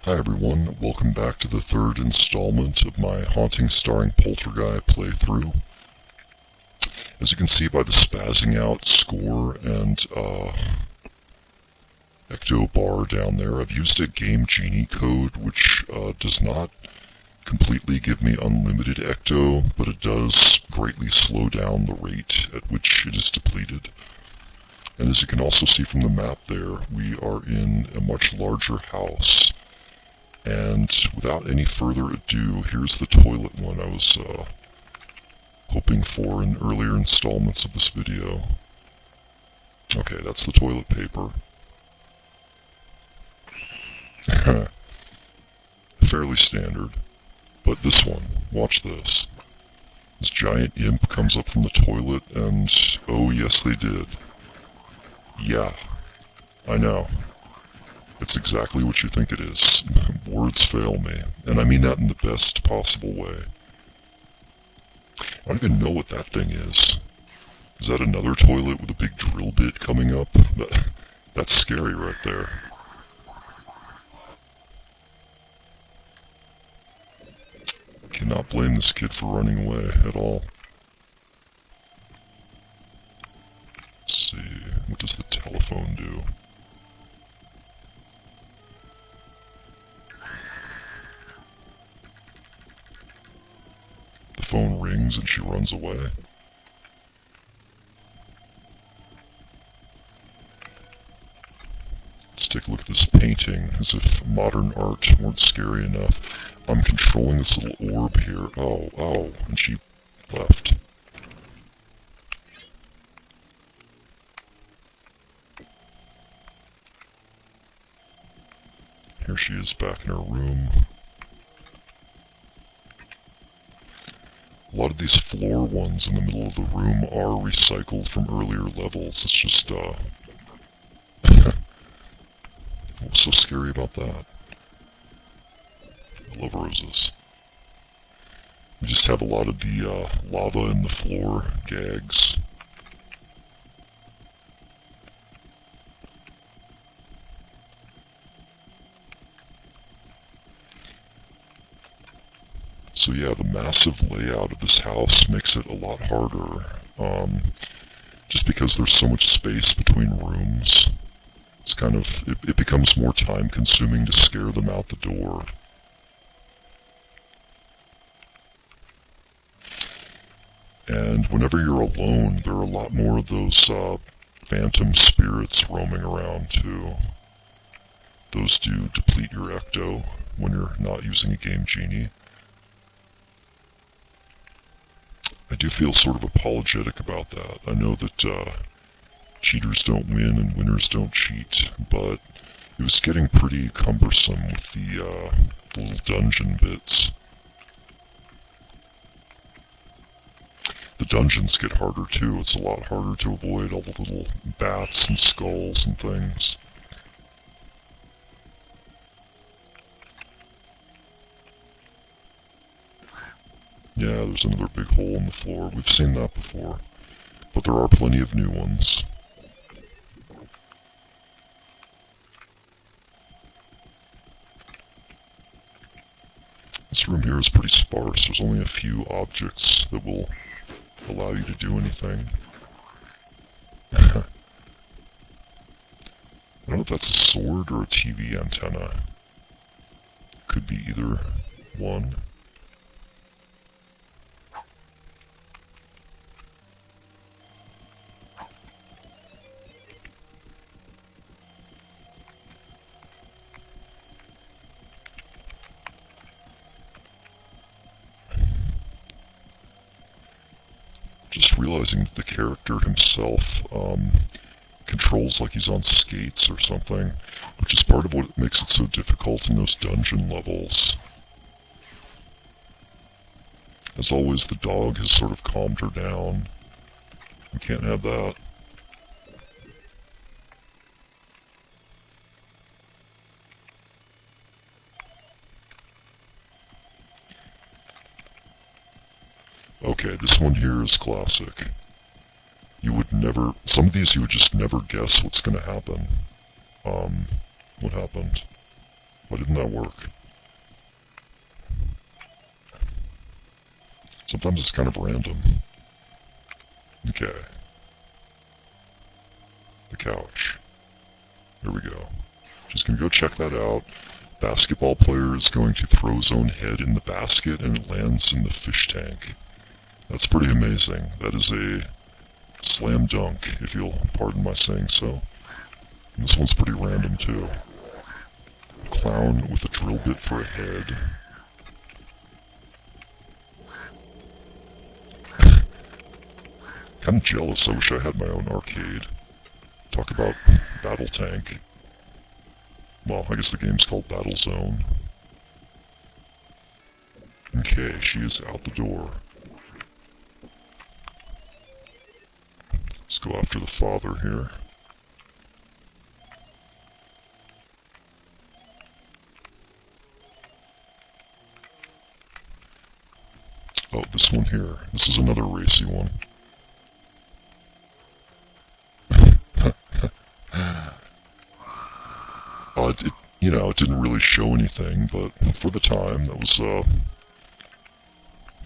Hi everyone, welcome back to the third installment of my Haunting Starring Polterguy playthrough. As you can see by the spazzing out score and ecto bar down there, I've used a Game Genie code which does not completely give me unlimited ecto, but it does greatly slow down the rate at which it is depleted. And as you can also see from the map there, we are in a much larger house. And without any further ado, here's the toilet one I was hoping for in earlier installments of this video. Okay, that's the toilet paper. Fairly standard. But this one, watch this. This giant imp comes up from the toilet and, oh yes they did. Yeah, I know. It's exactly what you think it is. Words fail me, and I mean that in the best possible way. I don't even know what that thing is. Is that another toilet with a big drill bit coming up? That's scary right there. Cannot blame this kid for running away at all. Let's see, what does the telephone do? The phone rings and she runs away. Let's take a look at this painting, as if modern art weren't scary enough. I'm controlling this little orb here. Oh, and she left. Here she is back in her room. A lot of these floor ones in the middle of the room are recycled from earlier levels. It's just, what's so scary about that? I love roses. We just have a lot of the, lava in the floor gags. So yeah, the massive layout of this house makes it a lot harder, just because there's so much space between rooms. It's kind of, it becomes more time consuming to scare them out the door. And whenever you're alone, there are a lot more of those phantom spirits roaming around too. Those do deplete your ecto when you're not using a Game Genie. I do feel sort of apologetic about that. I know that cheaters don't win and winners don't cheat, but it was getting pretty cumbersome with the little dungeon bits. The dungeons get harder too. It's a lot harder to avoid all the little bats and skulls and things. Yeah, there's another big hole in the floor. We've seen that before. But there are plenty of new ones. This room here is pretty sparse. There's only a few objects that will allow you to do anything. I don't know if that's a sword or a TV antenna. Could be either one. Just realizing that the character himself controls like he's on skates or something, which is part of what makes it so difficult in those dungeon levels. As always, the dog has sort of calmed her down. We can't have that. Okay, this one here is classic. You would never, some of these you would just never guess what's going to happen. What happened? Why didn't that work? Sometimes it's kind of random. Okay. The couch. There we go. Just gonna go check that out. Basketball player is going to throw his own head in the basket and it lands in the fish tank. That's pretty amazing. That is a slam dunk, if you'll pardon my saying so. And this one's pretty random too. A clown with a drill bit for a head. Kind of jealous. I wish I had my own arcade. Talk about Battle Tank. Well, I guess the game's called Battle Zone. Okay, she is out the door. Let's go after the father here. Oh, this one here. This is another racy one. It didn't really show anything, but for the time, that was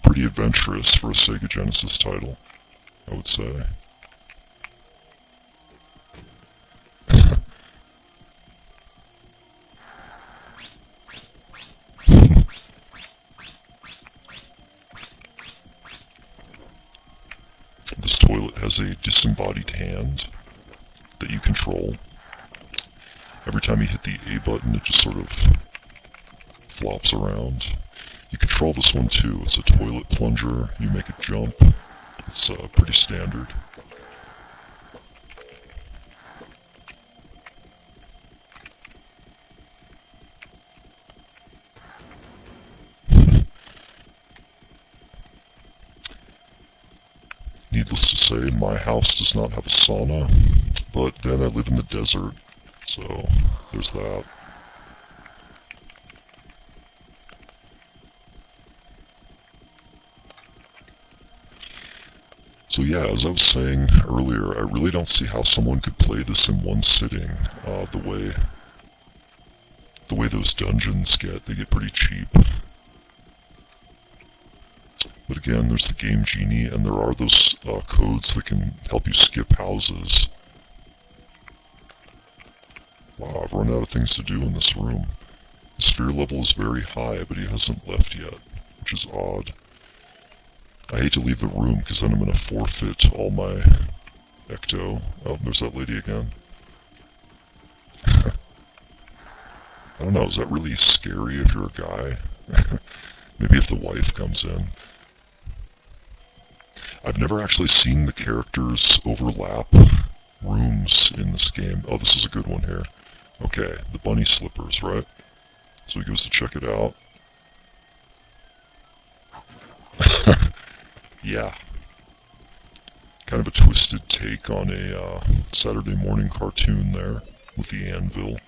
pretty adventurous for a Sega Genesis title, I would say. This toilet has a disembodied hand that you control. Every time you hit the A button, it just sort of flops around. You control this one too. It's a toilet plunger. You make it jump. It's pretty standard. Needless to say, my house does not have a sauna, but then I live in the desert. So, there's that. So yeah, as I was saying earlier, I really don't see how someone could play this in one sitting. The way those dungeons they get pretty cheap. But again, there's the Game Genie, and there are those codes that can help you skip houses. Wow, I've run out of things to do in this room. His fear level is very high, but he hasn't left yet, which is odd. I hate to leave the room, because then I'm going to forfeit all my ecto. Oh, there's that lady again. I don't know, is that really scary if you're a guy? Maybe if the wife comes in. I've never actually seen the characters overlap rooms in this game. Oh, this is a good one here. Okay, the bunny slippers, right? So he goes to check it out. Yeah. Kind of a twisted take on a Saturday morning cartoon there with the anvil.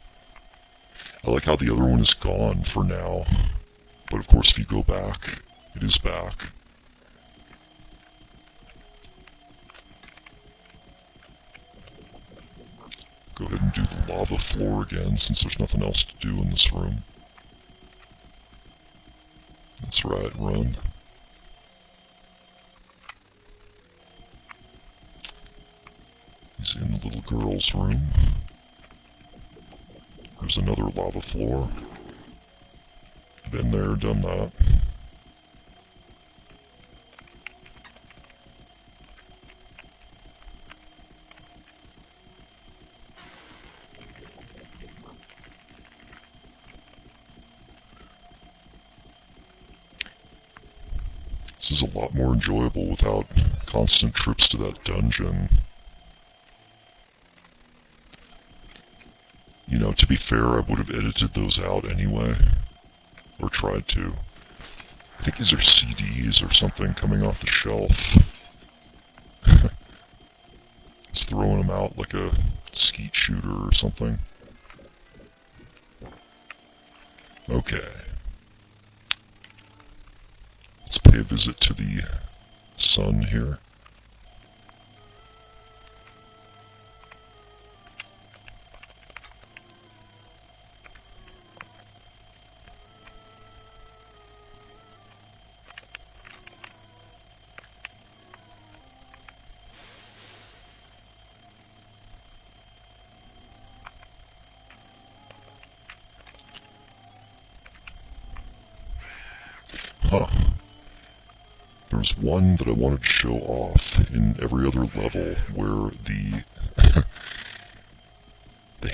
I like how the other one is gone for now. But of course, if you go back, it is back. Go ahead and do the lava floor again, since there's nothing else to do in this room. That's right, run. He's in the little girl's room. There's another lava floor. Been there, done that. This is a lot more enjoyable without constant trips to that dungeon. You know, to be fair, I would have edited those out anyway. Or tried to. I think these are CDs or something coming off the shelf. Just throwing them out like a skeet shooter or something. Okay. Let's pay a visit to the sun here. Huh. There's one that I wanted to show off in every other level where the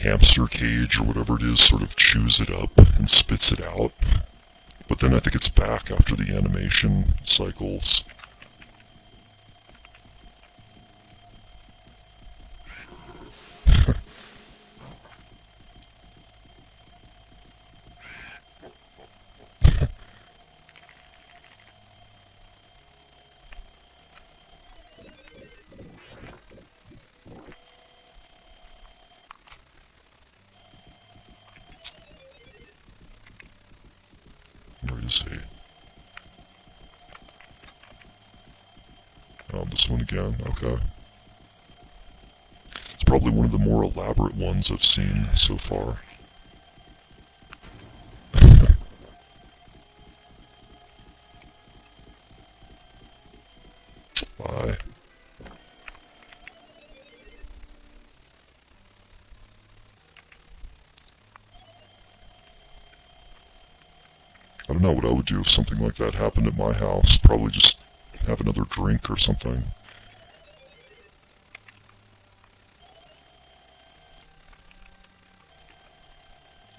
hamster cage or whatever it is sort of chews it up and spits it out. But then I think it's back after the animation cycles. Where is he? Oh, this one again, okay. It's probably one of the more elaborate ones I've seen so far. Bye. I don't know what I would do if something like that happened at my house. Probably just have another drink or something.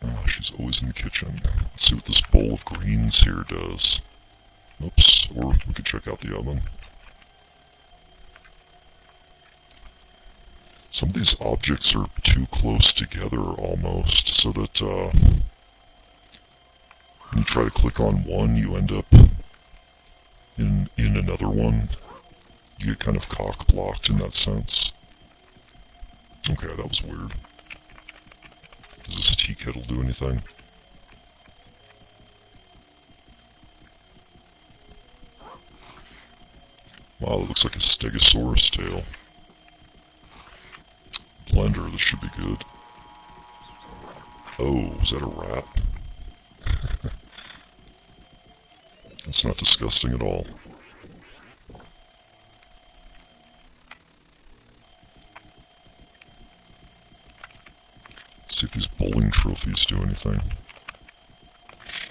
Oh, she's always in the kitchen. Let's see what this bowl of greens here does. Oops, or we could check out the oven. Some of these objects are too close together almost, so that when you try to click on one, you end up in another one. You get kind of cock-blocked in that sense. Okay, that was weird. Does this tea kettle do anything? Wow, that looks like a stegosaurus tail. Blender, this should be good. Oh, is that a rat? That's not disgusting at all. Let's see if these bowling trophies do anything.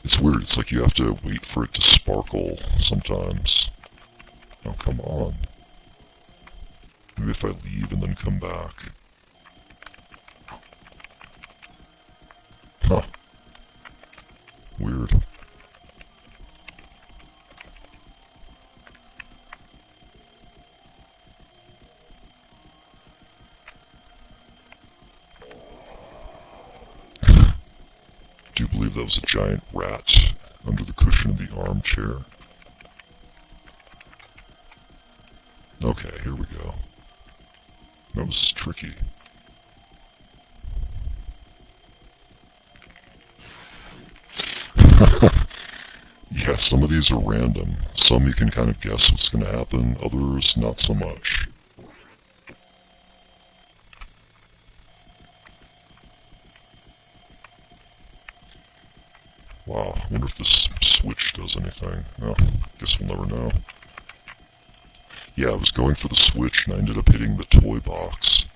It's weird, it's like you have to wait for it to sparkle sometimes. Oh, come on. Maybe if I leave and then come back. Huh. Weird. I do believe that was a giant rat under the cushion of the armchair. Okay, here we go. That was tricky. Yeah, some of these are random. Some you can kind of guess what's going to happen, others not so much. Wow, I wonder if this switch does anything. Well, guess we'll never know. Yeah, I was going for the switch and I ended up hitting the toy box.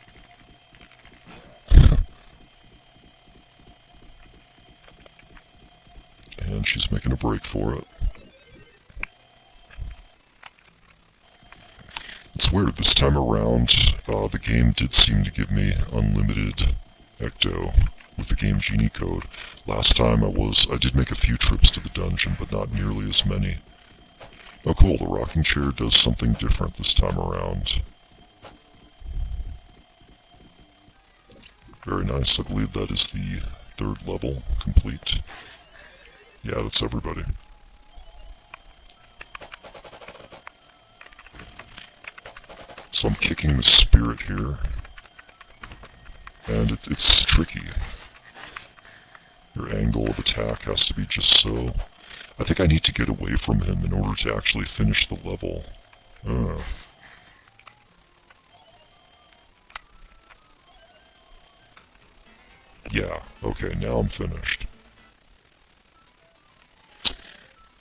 And she's making a break for it. It's weird, this time around, the game did seem to give me unlimited ecto with the Game Genie code. Last time I did make a few trips to the dungeon, but not nearly as many. Oh cool, the rocking chair does something different this time around. Very nice, I believe that is the third level complete. Yeah, that's everybody. So I'm kicking the spirit here. And it's tricky. Your angle of attack has to be just so. I think I need to get away from him in order to actually finish the level. Yeah, okay, now I'm finished.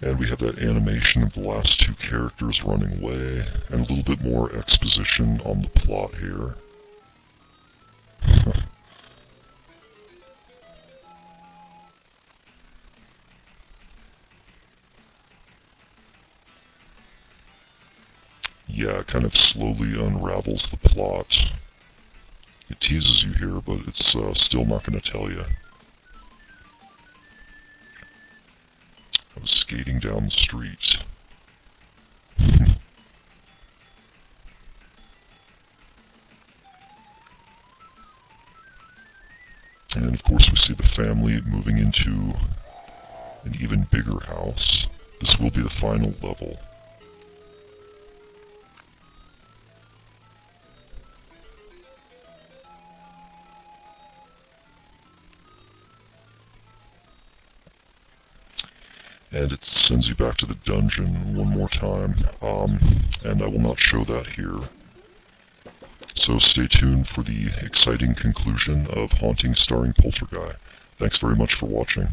And we have that animation of the last two characters running away, and a little bit more exposition on the plot here. yeah, it kind of slowly unravels the plot. It teases you here, but it's still not going to tell you. I was skating down the street. And of course we see the family moving into an even bigger house. This will be the final level. And it sends you back to the dungeon one more time, and I will not show that here. So stay tuned for the exciting conclusion of Haunting starring Polterguy. Thanks very much for watching.